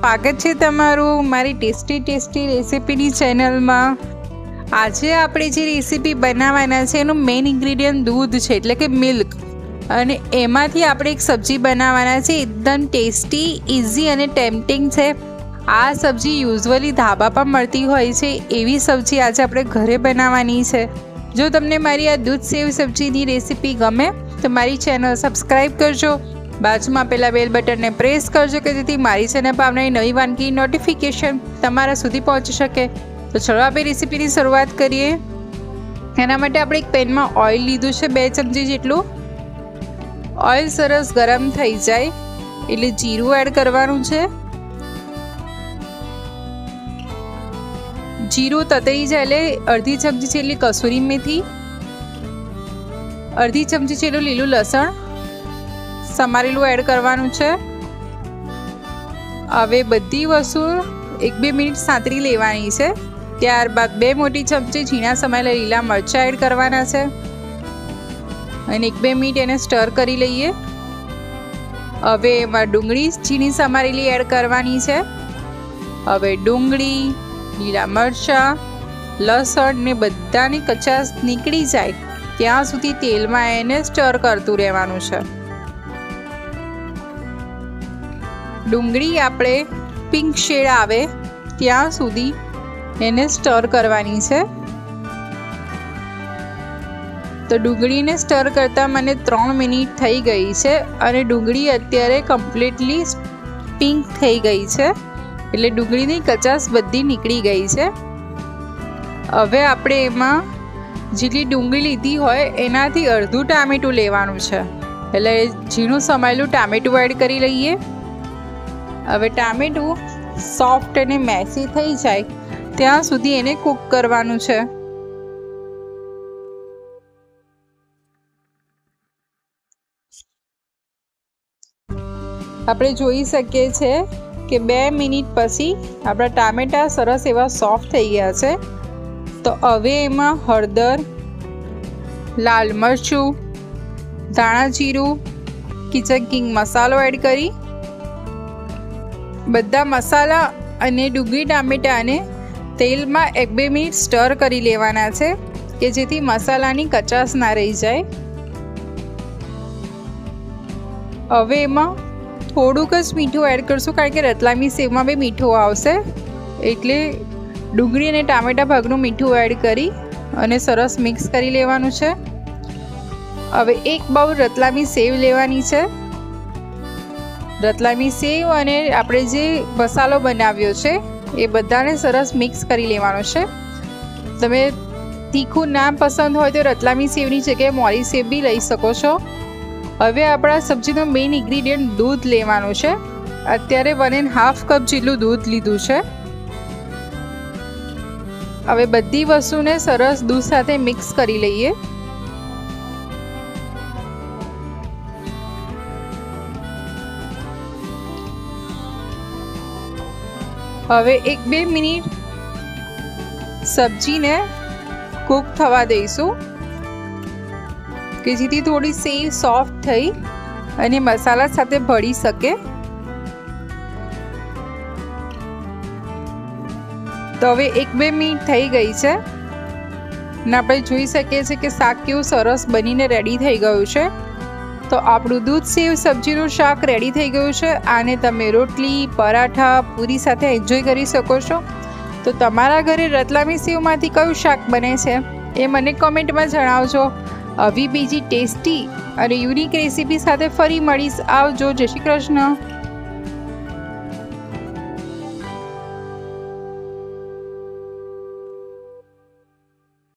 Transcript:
સ્વાગત છે તમારું મારી ટેસ્ટી રેસીપીની ચેનલમાં। આજે આપણે જે રેસીપી બનાવવાના છે એનું મેઇન ઇન્ગ્રેડિયન્ટ દૂધ છે, એટલે કે મિલ્ક, અને એમાંથી આપણે એક સબ્જી બનાવવાના છે। એકદમ ટેસ્ટી, ઇઝી અને ટેમ્પટિંગ છે। આ સબ્જી યુઝ્યુઅલી ધાબા પર મળતી હોય છે, એવી સબ્જી આજે આપણે ઘરે બનાવવાની છે। જો તમને મારી આ દૂધ સેવ સબ્જીની રેસીપી ગમે તો મારી ચેનલ સબસ્ક્રાઈબ કરજો, બાજુમાં પેલા બેલ બટનને પ્રેસ કરજો કે જેથી મારી ચેનલ પર આવનારી નવી વાનગી નોટિફિકેશન તમારા સુધી પહોંચી શકે। તો ચલો આપણે રેસીપીની શરૂઆત કરીએ। એના માટે આપણે એક પેનમાં ઓઇલ લીધું છે, 2 ચમચી જેટલું। ઓઇલ સરસ ગરમ થઈ જાય એટલે જીરું એડ કરવાનું છે। જીરું તતરી જાય એટલે અડધી ચમચી જેટલી કસૂરી મેથી, અડધી ચમચી જેટલું લીલું લસણ સમારેલું એડ કરવાનું છે। હવે બધી વસ્તુ 1-2 મિનિટ સાંતળી લેવાની છે। ત્યારબાદ 2 મોટી ચમચી ઝીણા સમારેલા લીલા મરચાં એડ કરવાના છે અને 1-2 મિનિટ એને સ્ટર કરી લઈએ। હવે એમાં ડુંગળી ઝીણી સમારેલી એડ કરવાની છે। હવે ડુંગળી, લીલા મરચાં, લસણ ને બધાની કચાશ નીકળી જાય ત્યાં સુધી તેલમાં એને સ્ટર કરતું રહેવાનું છે। ડુંગળી આપણે પિંક શેડ આવે ત્યાં સુધી એને સ્ટર કરવાની છે। તો ડુંગળીને સ્ટર કરતાં મને 3 મિનિટ થઈ ગઈ છે અને ડુંગળી અત્યારે કમ્પ્લીટલી પિંક થઈ ગઈ છે, એટલે ડુંગળીની કચાશ બધી નીકળી ગઈ છે। હવે આપણે એમાં જેટલી ડુંગળી લીધી હોય એનાથી અડધું ટામેટું લેવાનું છે, એટલે ઝીણું સમારેલું ટામેટું એડ કરી લઈએ। હવે ટામેટું સોફ્ટ અને મેસી થઈ જાય ત્યાં સુધી એને કૂક કરવાનું છે। આપણે જોઈ શકીએ છીએ કે 2 મિનિટ પછી આપણા ટામેટા સરસ એવા સોફ્ટ થઈ ગયા છે। તો હવે એમાં હળદર, લાલ મરચું, ધાણા જીરું, કિચન કિંગ મસાલો એડ કરી બધા મસાલા અને ડુંગળી ટામેટાને તેલમાં 1-2 મિનિટ સ્ટર કરી લેવાના છે કે જેથી મસાલાની કચાશ ના રહી જાય। હવે એમાં થોડુંક જ મીઠું એડ કરશું, કારણ કે રતલામી સેવમાં બી મીઠું આવશે, એટલે ડુંગળી અને ટામેટા ભાગનું મીઠું એડ કરી અને સરસ મિક્સ કરી લેવાનું છે। હવે 1 બાઉલ રતલામી સેવ લેવાની છે। રતલામી સેવ અને આપણે જે મસાલો બનાવ્યો છે એ બધાને સરસ મિક્સ કરી લેવાનો છે। તમે તીખું ના પસંદ હોય તો રતલામી સેવની જગ્યાએ મોરી સેવ બી લઈ શકો છો। હવે આપણા સબ્જીનો મેઇન ઇન્ગ્રેડિયન્ટ દૂધ લેવાનું છે। અત્યારે 1.5 કપ જેટલું દૂધ લીધું છે। હવે બધી વસ્તુને સરસ દૂધ સાથે મિક્સ કરી લઈએ। હવે 1-2 મિનિટ સબ્જીને કૂક થવા દઈશું કે જેથી થોડી સેવ સોફ્ટ થઈ અને મસાલા સાથે ભળી શકે। તો હવે 1-2 મિનિટ થઈ ગઈ છે અને આપણે જોઈ શકીએ છીએ કે શાક કેવું સરસ બનીને રેડી થઈ ગયું છે। તો આપણું દૂધ સેવ સબ્જીનું શાક રેડી થઈ ગયું છે। આને તમે રોટલી, પરાઠા, પૂરી સાથે એન્જોય કરી શકો છો। તો તમારા ઘરે રતલામી સેવમાંથી કયું શાક બને છે એ મને કોમેન્ટમાં જણાવજો। આવી બીજી ટેસ્ટી અને યુનિક રેસીપી સાથે ફરી મળીશ। આવજો, જય શ્રી કૃષ્ણ।